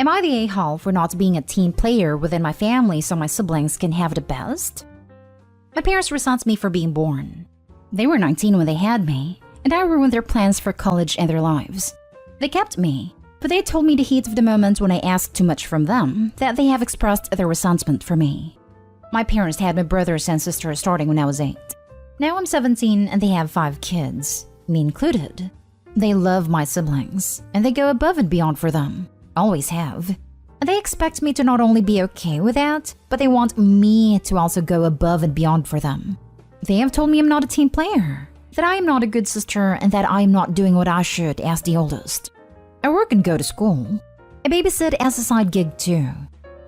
Am I the a-hole for not being a team player within my family so my siblings can have the best? My parents resent me for being born. They were 19 when they had me, and I ruined their plans for college and their lives. They kept me, but they told me the heat of the moment when I asked too much from them that they have expressed their resentment for me. My parents had my brothers and sisters starting when I was 8. Now I'm 17 and they have 5 kids, me included. They love my siblings, and they go above and beyond for them. Always have. And they expect me to not only be okay with that, but they want me to also go above and beyond for them. They have told me I'm not a team player, that I am not a good sister, and that I am not doing what I should as the oldest. I work and go to school. I babysit as a side gig too.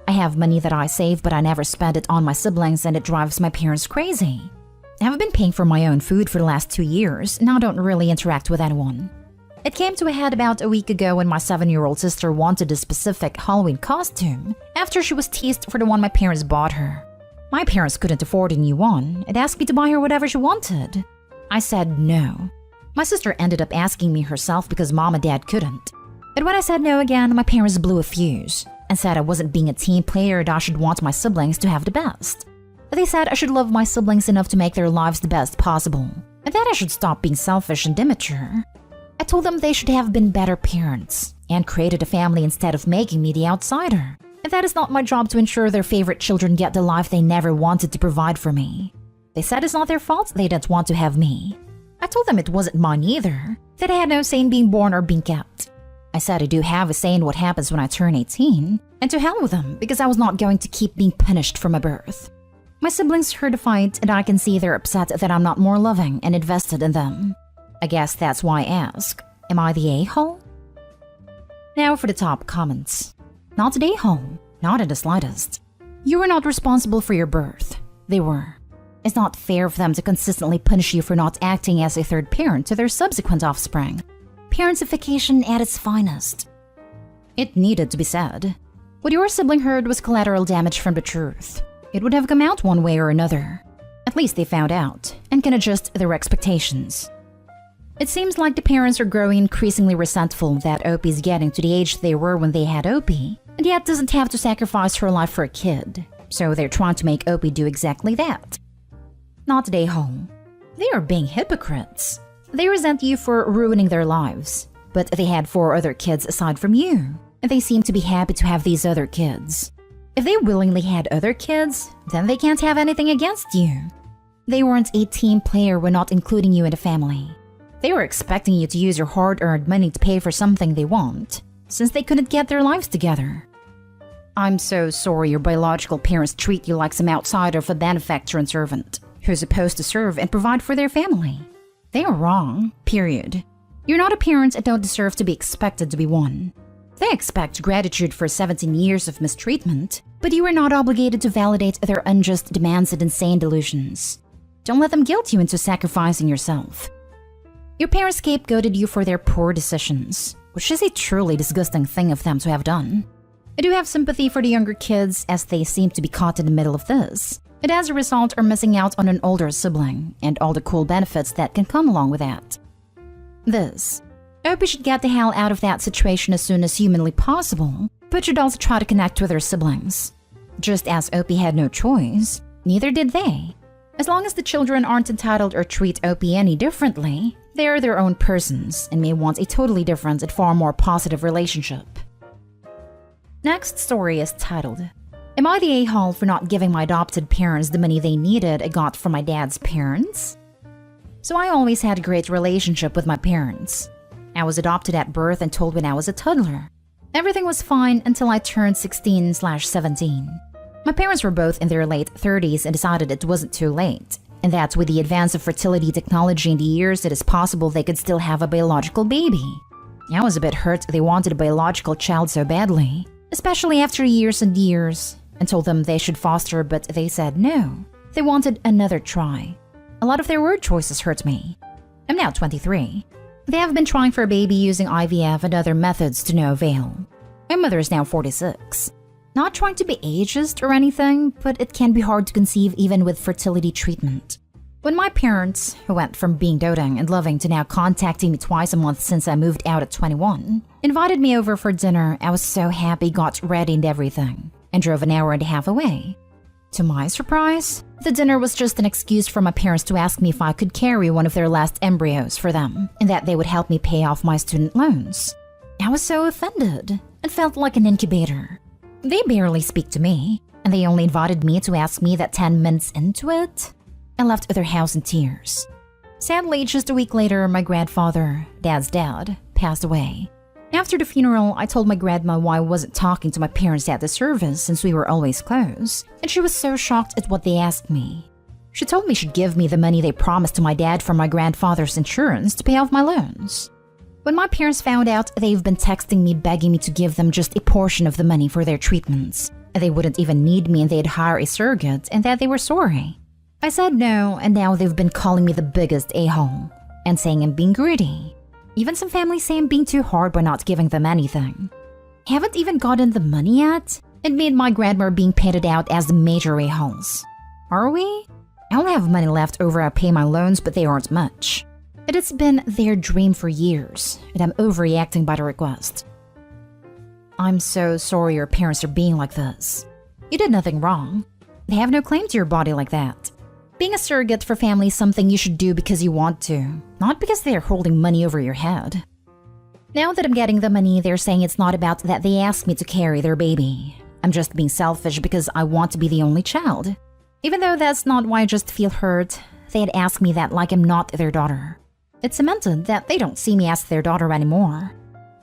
I have money that I save, but I never spend it on my siblings, and it drives my parents crazy. I have been paying for my own food for the last 2 years, and I don't really interact with anyone. It came to a head about a week ago when my 7-year-old sister wanted a specific Halloween costume after she was teased for the one my parents bought her. My parents couldn't afford a new one and asked me to buy her whatever she wanted. I said no. My sister ended up asking me herself because mom and dad couldn't. But when I said no again, my parents blew a fuse and said I wasn't being a team player and I should want my siblings to have the best. They said I should love my siblings enough to make their lives the best possible, and that I should stop being selfish and immature. I told them they should have been better parents and created a family instead of making me the outsider, and that is not my job to ensure their favorite children get the life they never wanted to provide for me. They said it's not their fault they didn't want to have me. I told them it wasn't mine either, that I had no say in being born or being kept. I said I do have a say in what happens when I turn 18, and to hell with them because I was not going to keep being punished for my birth. My siblings heard the fight, and I can see they're upset that I'm not more loving and invested in them. I guess that's why I ask, am I the a-hole? Now for the top comments. Not the a-hole, not in the slightest. You were not responsible for your birth. They were. It's not fair for them to consistently punish you for not acting as a third parent to their subsequent offspring. Parentification at its finest. It needed to be said. What your sibling heard was collateral damage from the truth. It would have come out one way or another. At least they found out and can adjust their expectations. It seems like the parents are growing increasingly resentful that Opie's getting to the age they were when they had Opie, and yet doesn't have to sacrifice her life for a kid. So they're trying to make Opie do exactly that. Not the a-hole. They are being hypocrites. They resent you for ruining their lives, but they had 4 other kids aside from you, and they seem to be happy to have these other kids. If they willingly had other kids, then they can't have anything against you. They weren't a team player when not including you in the family. They were expecting you to use your hard-earned money to pay for something they want, since they couldn't get their lives together. I'm so sorry your biological parents treat you like some outsider of a benefactor and servant, who's supposed to serve and provide for their family. They are wrong, period. You're not a parent and don't deserve to be expected to be one. They expect gratitude for 17 years of mistreatment, but you are not obligated to validate their unjust demands and insane delusions. Don't let them guilt you into sacrificing yourself. Your parents scapegoated you for their poor decisions, which is a truly disgusting thing of them to have done. I do have sympathy for the younger kids as they seem to be caught in the middle of this, and as a result are missing out on an older sibling and all the cool benefits that can come along with that. Opie should get the hell out of that situation as soon as humanly possible, but should also try to connect with her siblings. Just as Opie had no choice, neither did they. As long as the children aren't entitled or treat Opie any differently, they are their own persons and may want a totally different and far more positive relationship. Next story is titled, Am I the a-hole for not giving my adopted parents the money they needed I got from my dad's parents? So I always had a great relationship with my parents. I was adopted at birth and told when I was a toddler. Everything was fine until I turned 16/17. My parents were both in their late 30s and decided it wasn't too late, and that with the advance of fertility technology in the years, it is possible they could still have a biological baby. I was a bit hurt they wanted a biological child so badly, especially after years and years, and told them they should foster, but they said no. They wanted another try. A lot of their word choices hurt me. I'm now 23. They have been trying for a baby using IVF and other methods to no avail. My mother is now 46. Not trying to be ageist or anything, but it can be hard to conceive even with fertility treatment. When my parents, who went from being doting and loving to now contacting me twice a month since I moved out at 21, Invited me over for dinner. I was so happy, got ready and everything, and drove an hour and a half away. To my surprise, the dinner was just an excuse for my parents to ask me if I could carry one of their last embryos for them, and that they would help me pay off my student loans. I was so offended and felt like an incubator. They barely speak to me, and they only invited me to ask me that 10 minutes into it. I left their house in tears. Sadly, just a week later, my grandfather, Dad's dad, passed away. After the funeral, I told my grandma why I wasn't talking to my parents at the service since we were always close, and she was so shocked at what they asked me. She told me she'd give me the money they promised to my dad for my grandfather's insurance to pay off my loans. When my parents found out, they've been texting me begging me to give them just a portion of the money for their treatments. They wouldn't even need me and they'd hire a surrogate and that they were sorry. I said no, and now they've been calling me the biggest a-hole and saying I'm being greedy. Even some families say I'm being too hard by not giving them anything. Haven't even gotten the money yet? It made my grandma being painted out as the major a-holes. Are we? I only have money left over I pay my loans, but they aren't much. It has been their dream for years, and I'm overreacting by the request. I'm so sorry your parents are being like this. You did nothing wrong. They have no claim to your body like that. Being a surrogate for family is something you should do because you want to, not because they're holding money over your head. Now that I'm getting the money, they're saying it's not about that they asked me to carry their baby. I'm just being selfish because I want to be the only child. Even though that's not why I just feel hurt, they had asked me that like I'm not their daughter. It's cemented that they don't see me as their daughter anymore.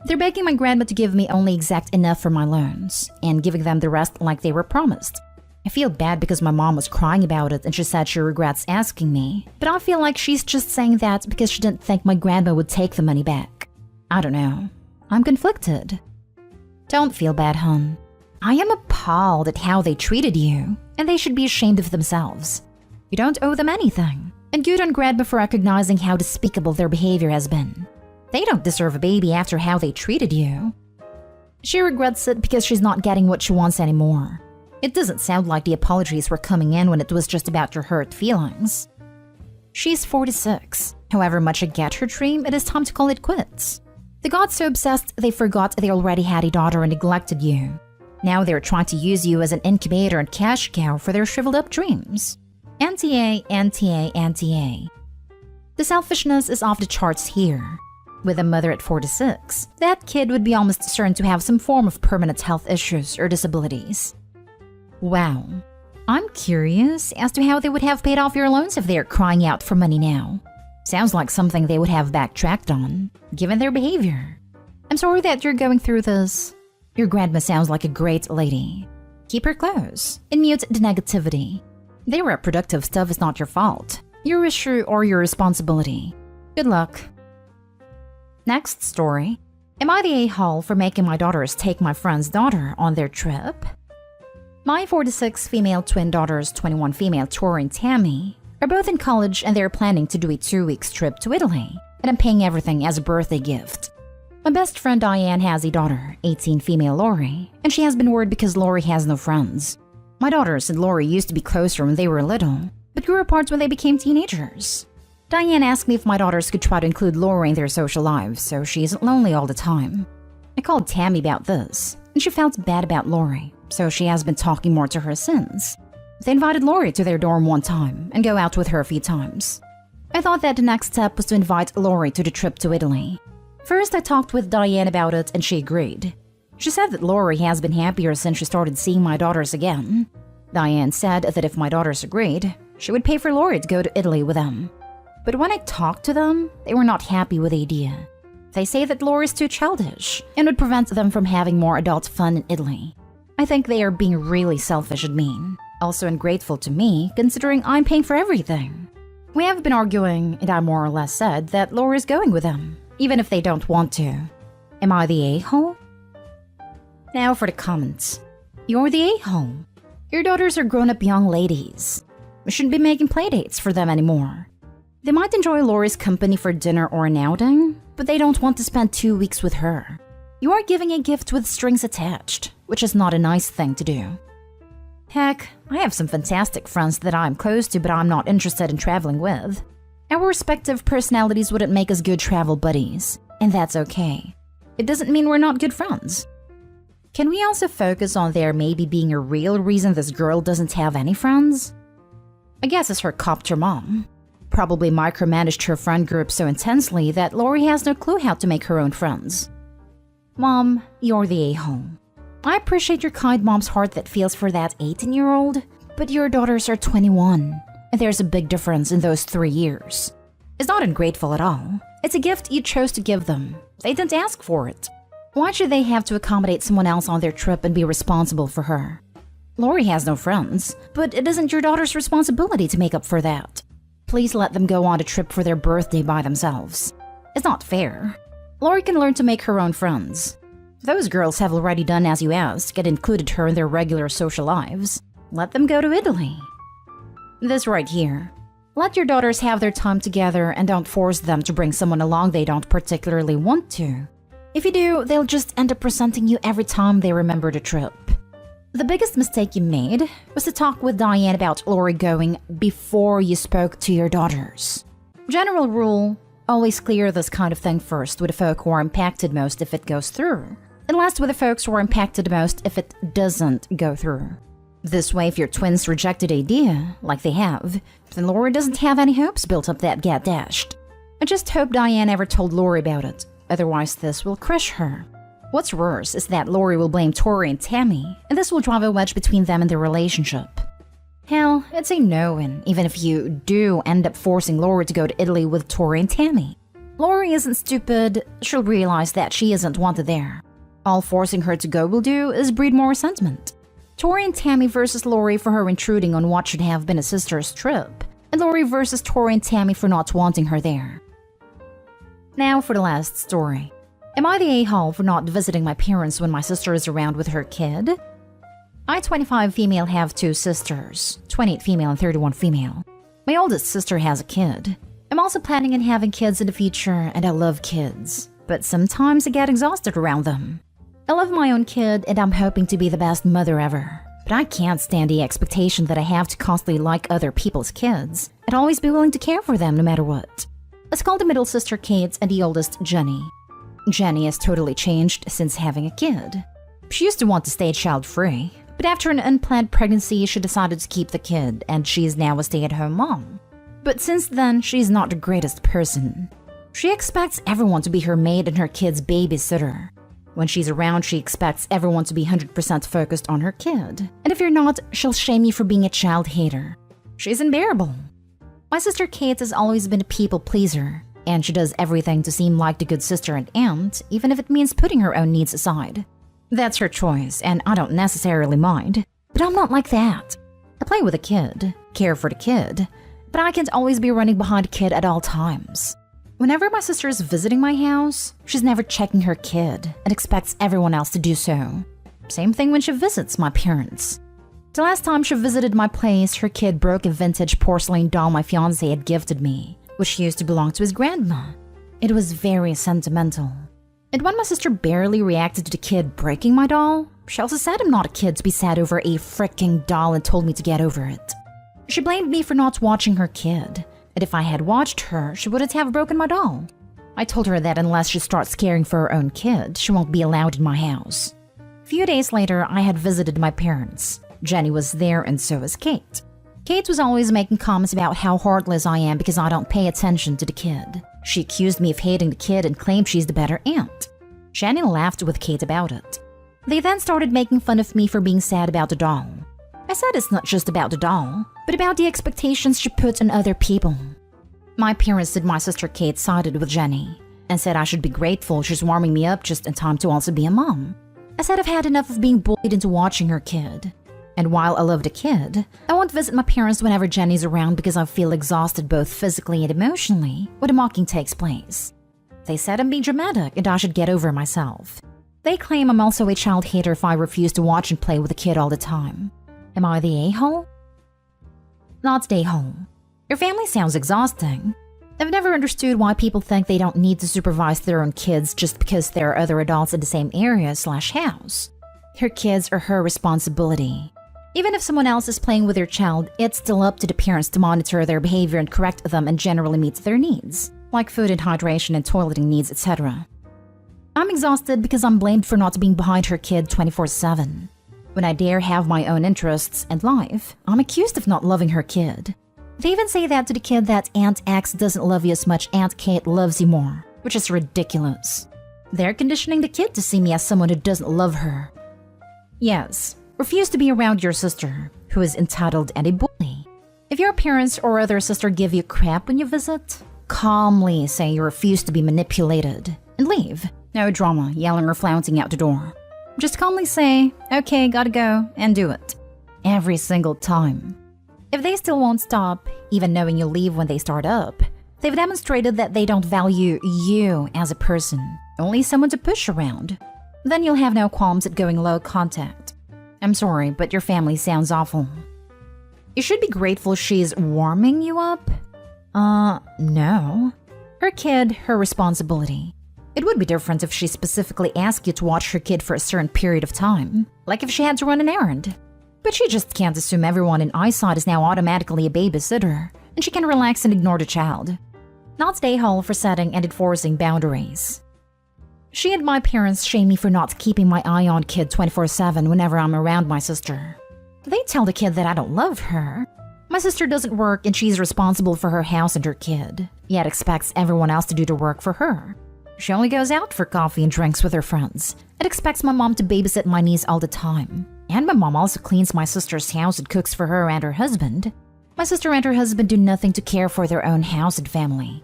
They're begging my grandma to give me only exact enough for my loans, and giving them the rest like they were promised. I feel bad because my mom was crying about it and she said she regrets asking me, but I feel like she's just saying that because she didn't think my grandma would take the money back. I don't know. I'm conflicted. Don't feel bad, hon. I am appalled at how they treated you, and they should be ashamed of themselves. You don't owe them anything. And good on grandma for recognizing how despicable their behavior has been. They don't deserve a baby after how they treated you. She regrets it because she's not getting what she wants anymore. It doesn't sound like the apologies were coming in when it was just about your hurt feelings. She's 46. However much I get her dream, it is time to call it quits. They got so obsessed they forgot they already had a daughter and neglected you. Now they're trying to use you as an incubator and cash cow for their shriveled up dreams. Anti-A, anti-A, anti-A. The selfishness is off the charts here. With a mother at 46, that kid would be almost certain to have some form of permanent health issues or disabilities. Wow. I'm curious as to how they would have paid off your loans if they're crying out for money now. Sounds like something they would have backtracked on, given their behavior. I'm sorry that you're going through this. Your grandma sounds like a great lady. Keep her close and mute the negativity. Their reproductive stuff is not your fault, your issue or your responsibility. Good luck. Next story. Am I the a-hole for making my daughters take my friend's daughter on their trip? My 46 female twin daughters, 21 female Tori and Tammy, are both in college and they're planning to do a 2-week trip to Italy, and I'm paying everything as a birthday gift. My best friend Diane has a daughter, 18 female Lori, and she has been worried because Lori has no friends. My daughters and Lori used to be closer when they were little, but grew apart when they became teenagers. Diane asked me if my daughters could try to include Lori in their social lives so she isn't lonely all the time. I called Tammy about this, and she felt bad about Lori, so she has been talking more to her since. They invited Lori to their dorm one time and go out with her a few times. I thought that the next step was to invite Lori to the trip to Italy. First, I talked with Diane about it and she agreed. She said that Lori has been happier since she started seeing my daughters again. Diane said that if my daughters agreed, she would pay for Lori to go to Italy with them. But when I talked to them, they were not happy with the idea. They say that Lori is too childish and would prevent them from having more adult fun in Italy. I think they are being really selfish and mean. Also ungrateful to me, considering I'm paying for everything. We have been arguing, and I more or less said that Lori is going with them, even if they don't want to. Am I the a-hole? Now for the comments. You're the a-hole. Your daughters are grown-up young ladies. We shouldn't be making playdates for them anymore. They might enjoy Lori's company for dinner or an outing, but they don't want to spend 2 weeks with her. You are giving a gift with strings attached, which is not a nice thing to do. Heck, I have some fantastic friends that I'm close to but I'm not interested in traveling with. Our respective personalities wouldn't make us good travel buddies, and that's okay. it doesn't mean we're not good friends. Can we also focus on there maybe being a real reason this girl doesn't have any friends? I guess it's her copter mom. Probably micromanaged her friend group so intensely that Lori has no clue how to make her own friends. Mom, you're the a-hole. I appreciate your kind mom's heart that feels for that 18-year-old, but your daughters are 21, and there's a big difference in those 3 years. It's not ungrateful at all. It's a gift you chose to give them. They didn't ask for it. Why should they have to accommodate someone else on their trip and be responsible for her? Lori has no friends, but it isn't your daughter's responsibility to make up for that. Please let them go on a trip for their birthday by themselves. It's not fair. Lori can learn to make her own friends. Those girls have already done as you asked and included her in their regular social lives. Let them go to Italy. This right here. Let your daughters have their time together and don't force them to bring someone along they don't particularly want to. If you do, they'll just end up resenting you every time they remember the trip. The biggest mistake you made was to talk with Diane about Lori going before you spoke to your daughters. General rule, always clear this kind of thing first with the folk who are impacted most if it goes through, and last with the folks who are impacted most if it doesn't go through. This way, if your twins rejected idea, like they have, then Lori doesn't have any hopes built up that get dashed. I just hope Diane ever told Lori about it. Otherwise, this will crush her. What's worse is that Lori will blame Tori and Tammy, and this will drive a wedge between them and their relationship. Hell, it's a no-win, even if you do end up forcing Lori to go to Italy with Tori and Tammy. Lori isn't stupid, she'll realize that she isn't wanted there. All forcing her to go will do is breed more resentment. Tori and Tammy versus Lori for her intruding on what should have been a sister's trip, and Lori versus Tori and Tammy for not wanting her there. Now for the last story. Am I the a-hole for not visiting my parents when my sister is around with her kid? I, 25 female, have 2 sisters, 28 female and 31 female. My oldest sister has a kid. I'm also planning on having kids in the future, and I love kids, but sometimes I get exhausted around them. I love my own kid, and I'm hoping to be the best mother ever, but I can't stand the expectation that I have to constantly like other people's kids and always be willing to care for them no matter what. Let's call the middle sister Kate and the oldest Jenny. Jenny has totally changed since having a kid. She used to want to stay child-free, but after an unplanned pregnancy, she decided to keep the kid, and she is now a stay-at-home mom. But since then, she's not the greatest person. She expects everyone to be her maid and her kid's babysitter. When she's around, she expects everyone to be 100% focused on her kid, and if you're not, she'll shame you for being a child hater. She's unbearable. My sister Kate has always been a people pleaser, and she does everything to seem like the good sister and aunt, even if it means putting her own needs aside. That's her choice, and I don't necessarily mind, but I'm not like that. I play with a kid, care for the kid, but I can't always be running behind a kid at all times. Whenever my sister is visiting my house, she's never checking her kid and expects everyone else to do so. Same thing when she visits my parents. The last time she visited my place, her kid broke a vintage porcelain doll my fiancé had gifted me, which used to belong to his grandma. It was very sentimental. And when my sister barely reacted to the kid breaking my doll, she also said I'm not a kid to be sad over a fricking doll and told me to get over it. She blamed me for not watching her kid, and if I had watched her, she wouldn't have broken my doll. I told her that unless she starts caring for her own kid, she won't be allowed in my house. A few days later, I had visited my parents. Jenny was there and so was Kate. Kate was always making comments about how heartless I am because I don't pay attention to the kid. She accused me of hating the kid and claimed she's the better aunt. Jenny laughed with Kate about it. They then started making fun of me for being sad about the doll. I said it's not just about the doll, but about the expectations she puts on other people. My parents and my sister Kate sided with Jenny and said I should be grateful she's warming me up just in time to also be a mom. I said I've had enough of being bullied into watching her kid. And while I love the kid, I won't visit my parents whenever Jenny's around because I feel exhausted both physically and emotionally when the mocking takes place. They said I'm being dramatic and I should get over myself. They claim I'm also a child hater if I refuse to watch and play with the kid all the time. Am I the a-hole? Not the a-hole. Your family sounds exhausting. I've never understood why people think they don't need to supervise their own kids just because there are other adults in the same area/house. Her kids are her responsibility. Even if someone else is playing with their child, it's still up to the parents to monitor their behavior and correct them and generally meet their needs, like food and hydration and toileting needs, etc. I'm exhausted because I'm blamed for not being behind her kid 24/7. When I dare have my own interests and life, I'm accused of not loving her kid. They even say that to the kid that Aunt X doesn't love you as much Aunt Kate loves you more, which is ridiculous. They're conditioning the kid to see me as someone who doesn't love her. Yes, refuse to be around your sister, who is entitled and a bully. If your parents or other sister give you crap when you visit, calmly say you refuse to be manipulated and leave. No drama, yelling or flouncing out the door. Just calmly say, okay, gotta go, and do it. Every single time. If they still won't stop, even knowing you'll leave when they start up, they've demonstrated that they don't value you as a person, only someone to push around. Then you'll have no qualms at going low contact. I'm sorry, but your family sounds awful. You should be grateful she's warming you up. No. Her kid, her responsibility. It would be different if she specifically asked you to watch her kid for a certain period of time, like if she had to run an errand. But she just can't assume everyone in eyesight is now automatically a babysitter, and she can relax and ignore the child. Not stay home for setting and enforcing boundaries. She and my parents shame me for not keeping my eye on kid 24/7 whenever I'm around my sister. They tell the kid that I don't love her. My sister doesn't work and she's responsible for her house and her kid, yet expects everyone else to do the work for her. She only goes out for coffee and drinks with her friends and expects my mom to babysit my niece all the time. And my mom also cleans my sister's house and cooks for her and her husband. My sister and her husband do nothing to care for their own house and family.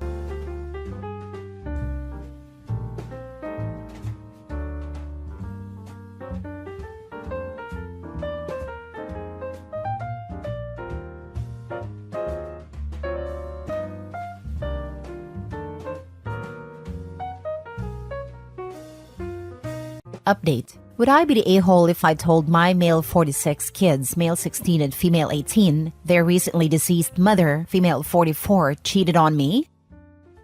Update. Would I be the a-hole if I told my male 46 kids, male 16 and female 18, their recently deceased mother, female 44, cheated on me?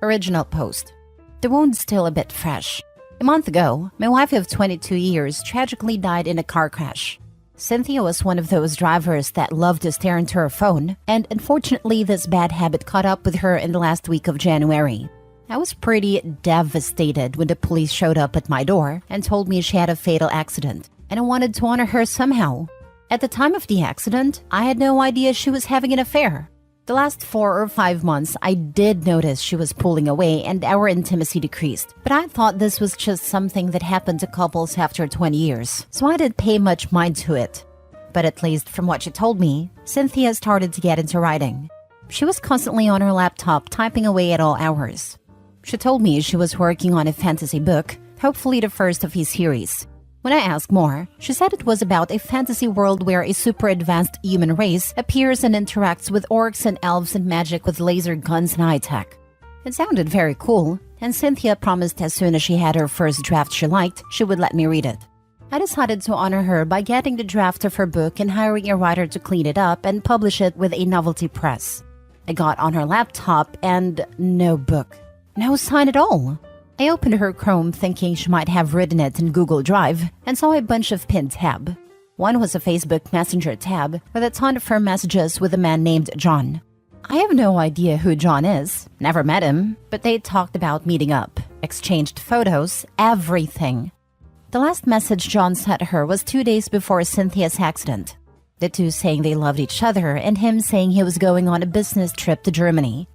Original post. The wound's still a bit fresh. A month ago, my wife of 22 years tragically died in a car crash. Cynthia was one of those drivers that loved to stare into her phone, and unfortunately this bad habit caught up with her in the last week of January. I was pretty devastated when the police showed up at my door and told me she had a fatal accident, and I wanted to honor her somehow. At the time of the accident, I had no idea she was having an affair. The last 4 or 5 months, I did notice she was pulling away and our intimacy decreased, but I thought this was just something that happened to couples after 20 years, so I didn't pay much mind to it. But at least from what she told me, Cynthia started to get into writing. She was constantly on her laptop typing away at all hours. She told me she was working on a fantasy book, hopefully the first of his series. When I asked more, she said it was about a fantasy world where a super advanced human race appears and interacts with orcs and elves and magic with laser guns and high tech. It sounded very cool, and Cynthia promised as soon as she had her first draft she liked, she would let me read it. I decided to honor her by getting the draft of her book and hiring a writer to clean it up and publish it with a novelty press. I got on her laptop and no book. No sign at all. I opened her Chrome thinking she might have written it in Google Drive and saw a bunch of pinned tabs. One was a Facebook Messenger tab with a ton of her messages with a man named John. I have no idea who John is, never met him, but they talked about meeting up, exchanged photos, everything. The last message John sent her was 2 days before Cynthia's accident. The two saying they loved each other and him saying he was going on a business trip to Germany.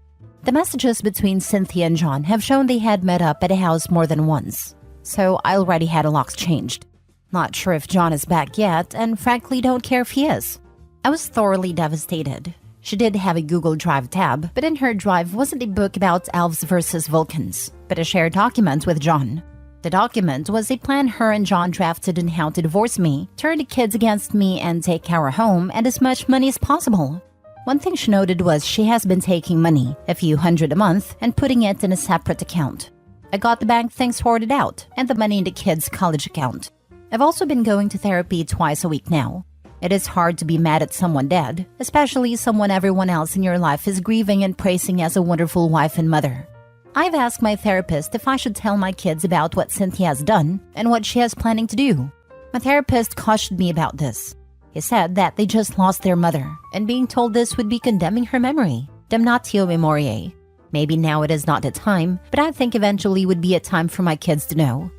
The messages between Cynthia and John have shown they had met up at a house more than once, so I already had a locks changed. Not sure if John is back yet, and frankly don't care if he is. I was thoroughly devastated. She did have a Google Drive tab, but in her drive wasn't a book about elves versus Vulcans, but a shared document with John. The document was a plan her and John drafted on how to divorce me, turn the kids against me, and take our home and as much money as possible. One thing she noted was she has been taking money, a few hundred a month, and putting it in a separate account. I got the bank things sorted out, and the money in the kids' college account. I've also been going to therapy twice a week now. It is hard to be mad at someone dead, especially someone everyone else in your life is grieving and praising as a wonderful wife and mother. I've asked my therapist if I should tell my kids about what Cynthia has done and what she is planning to do. My therapist cautioned me about this. He said that they just lost their mother, and being told this would be condemning her memory. Damnatio memoriae. Maybe now it is not the time, but I think eventually would be a time for my kids to know.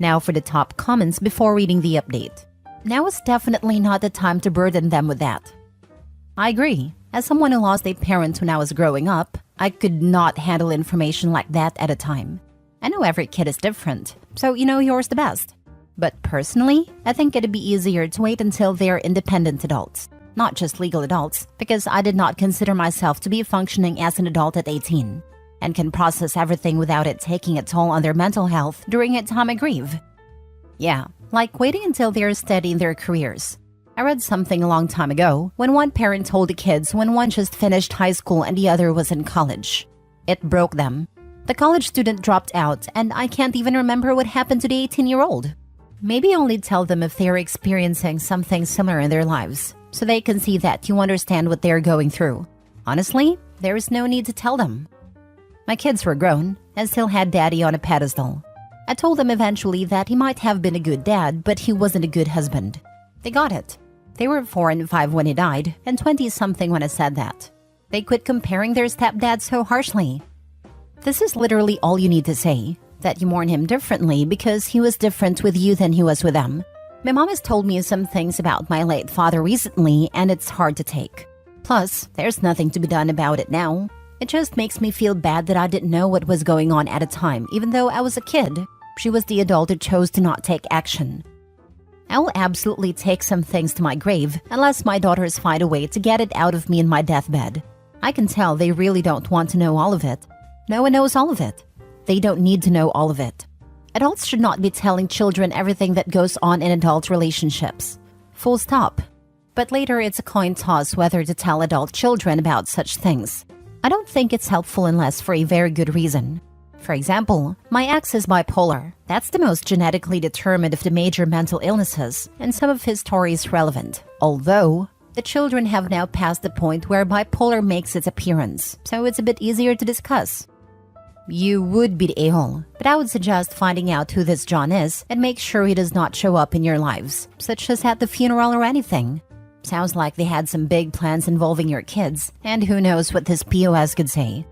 Now for the top comments before reading the update. Now is definitely not the time to burden them with that. I agree. As someone who lost a parent when I was growing up, I could not handle information like that at a time. I know every kid is different, so you know yours the best. But personally, I think it'd be easier to wait until they're independent adults, not just legal adults, because I did not consider myself to be functioning as an adult at 18 and can process everything without it taking a toll on their mental health during a time I grieve. Yeah, like waiting until they're steady in their careers. I read something a long time ago when one parent told the kids when one just finished high school and the other was in college. It broke them. The college student dropped out, and I can't even remember what happened to the 18-year-old. Maybe only tell them if they're experiencing something similar in their lives, so they can see that you understand what they're going through. Honestly, there is no need to tell them. My kids were grown and still had daddy on a pedestal. I told them eventually that he might have been a good dad, but he wasn't a good husband. They got it. They were 4 and 5 when he died, and 20-something when I said that. They quit comparing their stepdad so harshly. This is literally all you need to say, that you mourn him differently because he was different with you than he was with them. My mom has told me some things about my late father recently, and it's hard to take. Plus, there's nothing to be done about it now. It just makes me feel bad that I didn't know what was going on at a time, even though I was a kid. She was the adult who chose to not take action. I will absolutely take some things to my grave unless my daughters find a way to get it out of me in my deathbed. I can tell they really don't want to know all of it. No one knows all of it. They don't need to know all of it. Adults should not be telling children everything that goes on in adult relationships. Full stop. But later it's a coin toss whether to tell adult children about such things. I don't think it's helpful unless for a very good reason. For example, my ex is bipolar. That's the most genetically determined of the major mental illnesses, and some of his story is relevant. Although, the children have now passed the point where bipolar makes its appearance, so it's a bit easier to discuss. You would be the a-hole, but I would suggest finding out who this John is and make sure he does not show up in your lives, such as at the funeral or anything. Sounds like they had some big plans involving your kids, and who knows what this POS could say.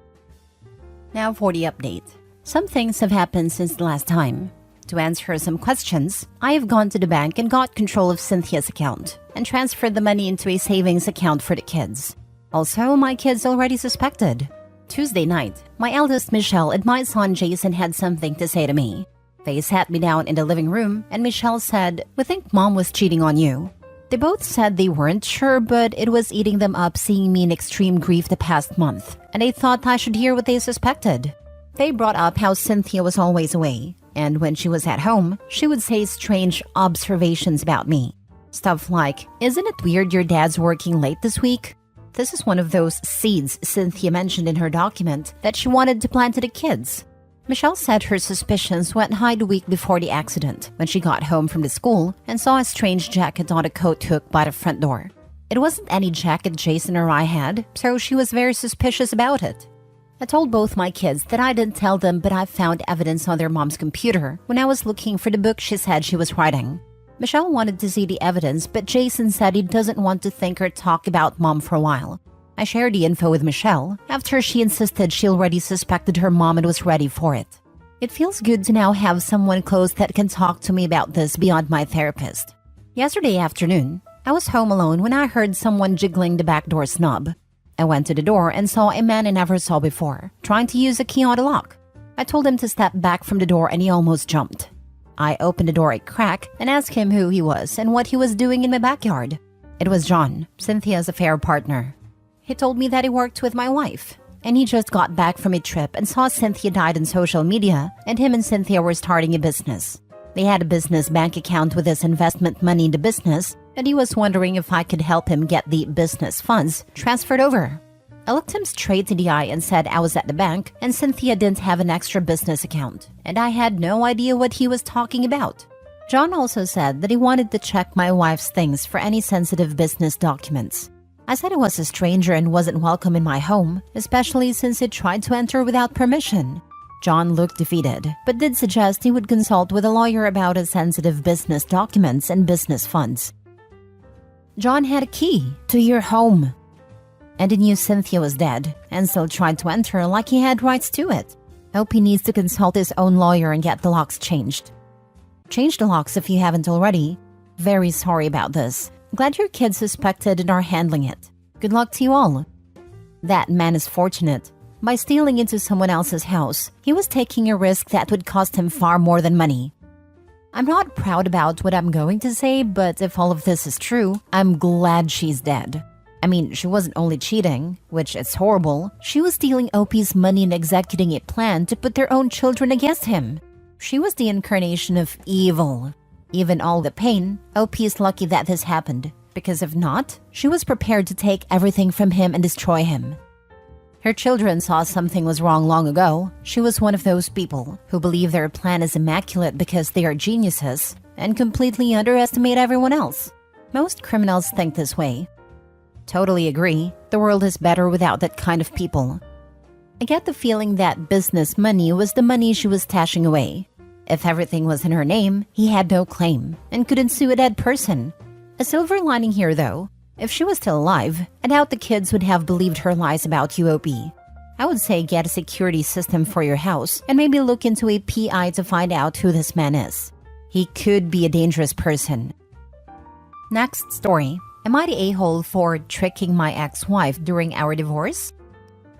Now for the update. Some things have happened since the last time. To answer some questions, I have gone to the bank and got control of Cynthia's account and transferred the money into a savings account for the kids. Also, my kids already suspected. Tuesday night, my eldest Michelle and my son Jason had something to say to me. They sat me down in the living room and Michelle said, "We think mom was cheating on you." They both said they weren't sure, but it was eating them up seeing me in extreme grief the past month, and they thought I should hear what they suspected. They brought up how Cynthia was always away, and when she was at home, she would say strange observations about me. Stuff like, "Isn't it weird your dad's working late this week?" This is one of those seeds Cynthia mentioned in her document that she wanted to plant to the kids. Michelle said her suspicions went high the week before the accident when she got home from the school and saw a strange jacket on a coat hook by the front door. It wasn't any jacket Jason or I had, so she was very suspicious about it. I told both my kids that I didn't tell them, but I found evidence on their mom's computer when I was looking for the book she said she was writing. Michelle wanted to see the evidence, but Jason said he doesn't want to think or talk about mom for a while. I shared the info with Michelle after she insisted she already suspected her mom and was ready for it. It feels good to now have someone close that can talk to me about this beyond my therapist. Yesterday afternoon, I was home alone when I heard someone jiggling the back door knob. I went to the door and saw a man I never saw before, trying to use a key on the lock. I told him to step back from the door and he almost jumped. I opened the door a crack and asked him who he was and what he was doing in my backyard. It was John, Cynthia's affair partner. He told me that he worked with my wife, and he just got back from a trip and saw Cynthia died on social media, and him and Cynthia were starting a business. They had a business bank account with his investment money in the business, and he was wondering if I could help him get the business funds transferred over. I looked him straight in the eye and said I was at the bank, and Cynthia didn't have an extra business account, and I had no idea what he was talking about. John also said that he wanted to check my wife's things for any sensitive business documents. I said I was a stranger and wasn't welcome in my home, especially since he tried to enter without permission. John looked defeated, but did suggest he would consult with a lawyer about his sensitive business documents and business funds. John had a key to your home, and he knew Cynthia was dead and still tried to enter like he had rights to it. Hope he needs to consult his own lawyer and get the locks changed. Change the locks if you haven't already. Very sorry about this. Glad your kids suspected and are handling it. Good luck to you all. That man is fortunate. By stealing into someone else's house, he was taking a risk that would cost him far more than money. I'm not proud about what I'm going to say, but if all of this is true, I'm glad she's dead. I mean, she wasn't only cheating, which is horrible, she was stealing OP's money and executing a plan to put their own children against him. She was the incarnation of evil. Even all the pain, OP is lucky that this happened, because if not, she was prepared to take everything from him and destroy him. Her children saw something was wrong long ago. She was one of those people who believe their plan is immaculate because they are geniuses and completely underestimate everyone else. Most criminals think this way. Totally agree. The world is better without that kind of people. I get the feeling that business money was the money she was stashing away. If everything was in her name, he had no claim and couldn't sue a dead person. A silver lining here, though. If she was still alive, I doubt the kids would have believed her lies about UOP. I would say get a security system for your house and maybe look into a PI to find out who this man is. He could be a dangerous person. Next story. Am I the a-hole for tricking my ex-wife during our divorce?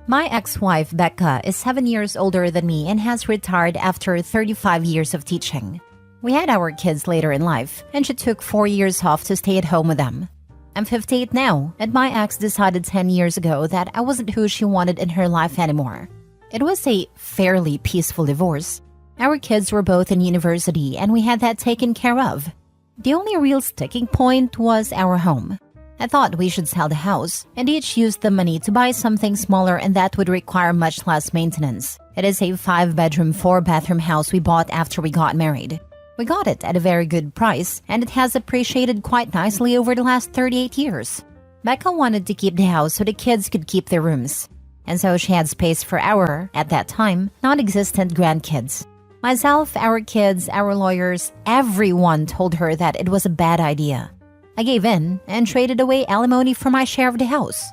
My ex-wife, Becca, is 7 years older than me and has retired after 35 years of teaching. We had our kids later in life, and she took 4 years off to stay at home with them. I'm 58 now, and my ex decided 10 years ago that I wasn't who she wanted in her life anymore. It was a fairly peaceful divorce. Our kids were both in university, and we had that taken care of. The only real sticking point was our home. I thought we should sell the house, and each use the money to buy something smaller and that would require much less maintenance. It is a 5-bedroom, 4-bathroom house we bought after we got married. We got it at a very good price, and it has appreciated quite nicely over the last 38 years. Becca wanted to keep the house so the kids could keep their rooms. And so she had space for our, at that time, non-existent grandkids. Myself, our kids, our lawyers, everyone told her that it was a bad idea. I gave in and traded away alimony for my share of the house.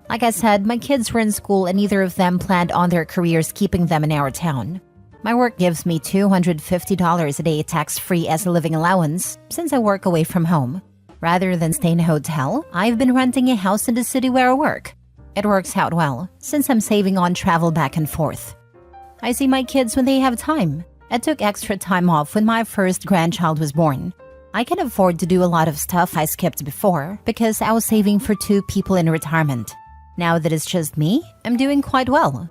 Like I said, my kids were in school and neither of them planned on their careers keeping them in our town. My work gives me $250 a day tax-free as a living allowance since I work away from home. Rather than stay in a hotel, I've been renting a house in the city where I work. It works out well since I'm saving on travel back and forth. I see my kids when they have time. I took extra time off when my first grandchild was born. I can afford to do a lot of stuff I skipped before because I was saving for 2 people in retirement. Now that it's just me, I'm doing quite well.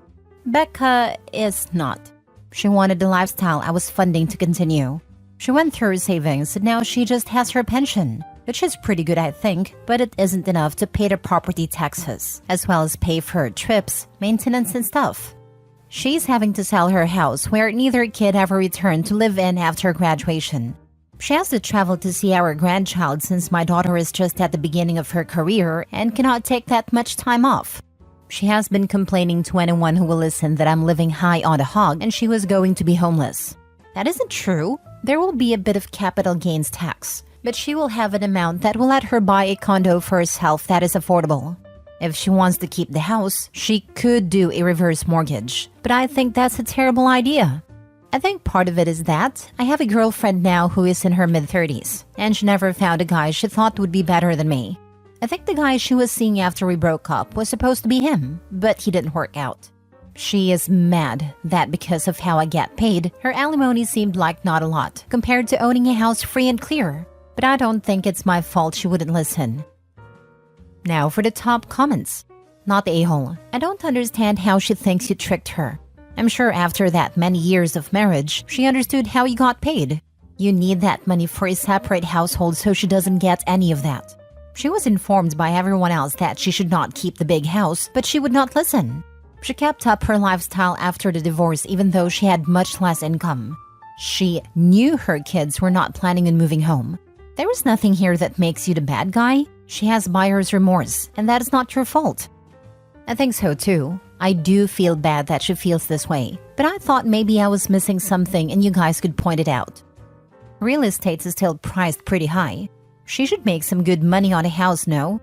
Becca is not. She wanted the lifestyle I was funding to continue. She went through her savings and now she just has her pension, which is pretty good I think, but it isn't enough to pay the property taxes, as well as pay for her trips, maintenance and stuff. She's having to sell her house where neither kid ever returned to live in after graduation. She has to travel to see our grandchild since my daughter is just at the beginning of her career and cannot take that much time off. She has been complaining to anyone who will listen that I'm living high on a hog and she was going to be homeless. That isn't true. There will be a bit of capital gains tax, but she will have an amount that will let her buy a condo for herself that is affordable. If she wants to keep the house, she could do a reverse mortgage, but I think that's a terrible idea. I think part of it is that I have a girlfriend now who is in her mid-30s, and she never found a guy she thought would be better than me. I think the guy she was seeing after we broke up was supposed to be him, but he didn't work out. She is mad that because of how I get paid, her alimony seemed like not a lot compared to owning a house free and clear. But I don't think it's my fault she wouldn't listen. Now for the top comments. Not the a-hole. I don't understand how she thinks you tricked her. I'm sure after that many years of marriage, she understood how you got paid. You need that money for a separate household so she doesn't get any of that. She was informed by everyone else that she should not keep the big house, but she would not listen. She kept up her lifestyle after the divorce even though she had much less income. She knew her kids were not planning on moving home. There is nothing here that makes you the bad guy. She has buyer's remorse, and that is not your fault. I think so too. I do feel bad that she feels this way, but I thought maybe I was missing something and you guys could point it out. Real estate is still priced pretty high. She should make some good money on a house, no?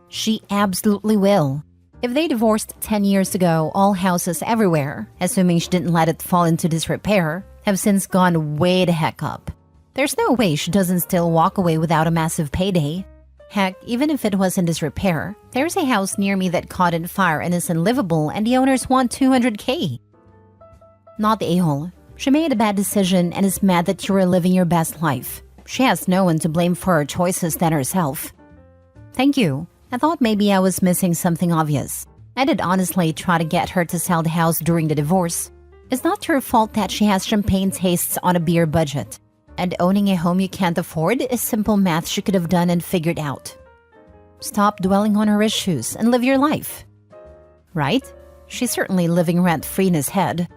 She absolutely will. If they divorced 10 years ago, all houses everywhere, assuming she didn't let it fall into disrepair, have since gone way the heck up. There's no way she doesn't still walk away without a massive payday. Heck, even if it was in disrepair, there's a house near me that caught on fire and is unlivable and the owners want $200K. Not the a-hole. She made a bad decision and is mad that you are living your best life. She has no one to blame for her choices than herself. Thank you. I thought maybe I was missing something obvious. I did honestly try to get her to sell the house during the divorce. It's not your fault that she has champagne tastes on a beer budget. And owning a home you can't afford is simple math she could have done and figured out. Stop dwelling on her issues and live your life. Right? She's certainly living rent-free in his head.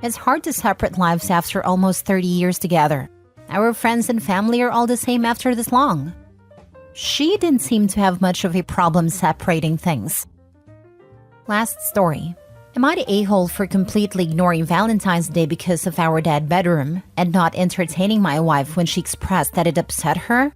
It's hard to separate lives after almost 30 years together. Our friends and family are all the same after this long. She didn't seem to have much of a problem separating things. Last story. Am I the a-hole for completely ignoring Valentine's Day because of our dead bedroom and not entertaining my wife when she expressed that it upset her?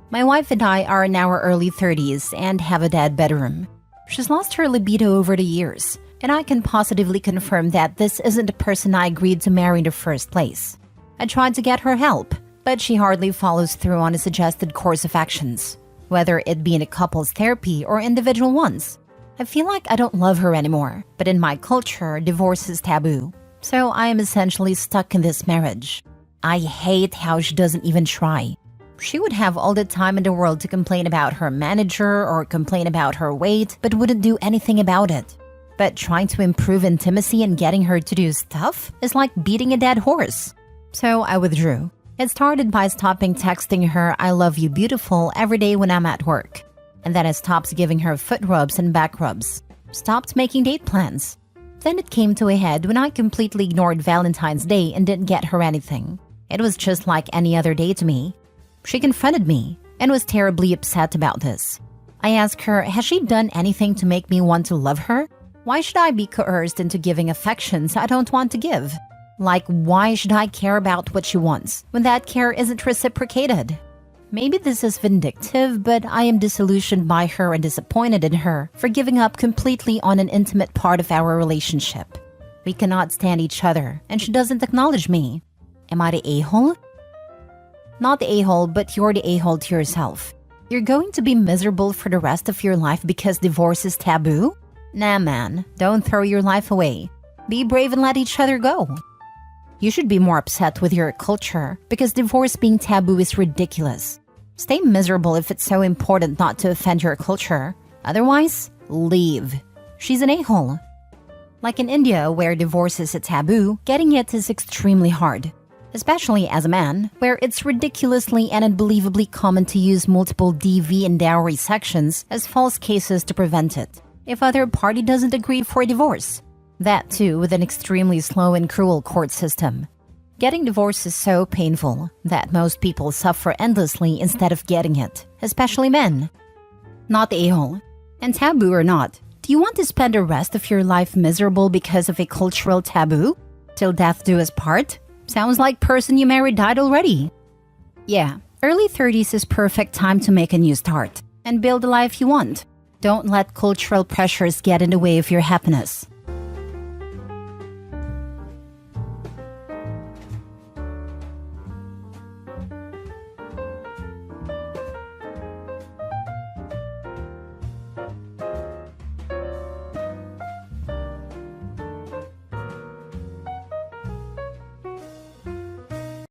My wife and I are in our early 30s and have a dead bedroom. She's lost her libido over the years, and I can positively confirm that this isn't the person I agreed to marry in the first place. I tried to get her help, but she hardly follows through on a suggested course of actions, whether it be in a couple's therapy or individual ones. I feel like I don't love her anymore, but in my culture, divorce is taboo. So I am essentially stuck in this marriage. I hate how she doesn't even try. She would have all the time in the world to complain about her manager or complain about her weight, but wouldn't do anything about it. But trying to improve intimacy and getting her to do stuff is like beating a dead horse. So I withdrew. It started by stopping texting her "I love you beautiful" every day when I'm at work. And then I stopped giving her foot rubs and back rubs. Stopped making date plans. Then it came to a head when I completely ignored Valentine's Day and didn't get her anything. It was just like any other day to me. She confronted me and was terribly upset about this. I asked her, has she done anything to make me want to love her? Why should I be coerced into giving affections I don't want to give? Like, why should I care about what she wants when that care isn't reciprocated? Maybe this is vindictive, but I am disillusioned by her and disappointed in her for giving up completely on an intimate part of our relationship. We cannot stand each other, and she doesn't acknowledge me. Am I the a-hole? Not the a-hole, but you're the a-hole to yourself. You're going to be miserable for the rest of your life because divorce is taboo? Nah, man, don't throw your life away. Be brave and let each other go. You should be more upset with your culture because divorce being taboo is ridiculous. Stay miserable if it's so important not to offend your culture. Otherwise, leave. She's an a-hole. Like in India, where divorce is a taboo, getting it is extremely hard. Especially as a man, where it's ridiculously and unbelievably common to use multiple DV and dowry sections as false cases to prevent it, if other party doesn't agree for a divorce. That too with an extremely slow and cruel court system. Getting divorced is so painful that most people suffer endlessly instead of getting it, especially men. Not the a-hole. And taboo or not, do you want to spend the rest of your life miserable because of a cultural taboo? Till death do us part? Sounds like person you married died already. Yeah, early 30s is perfect time to make a new start and build the life you want. Don't let cultural pressures get in the way of your happiness.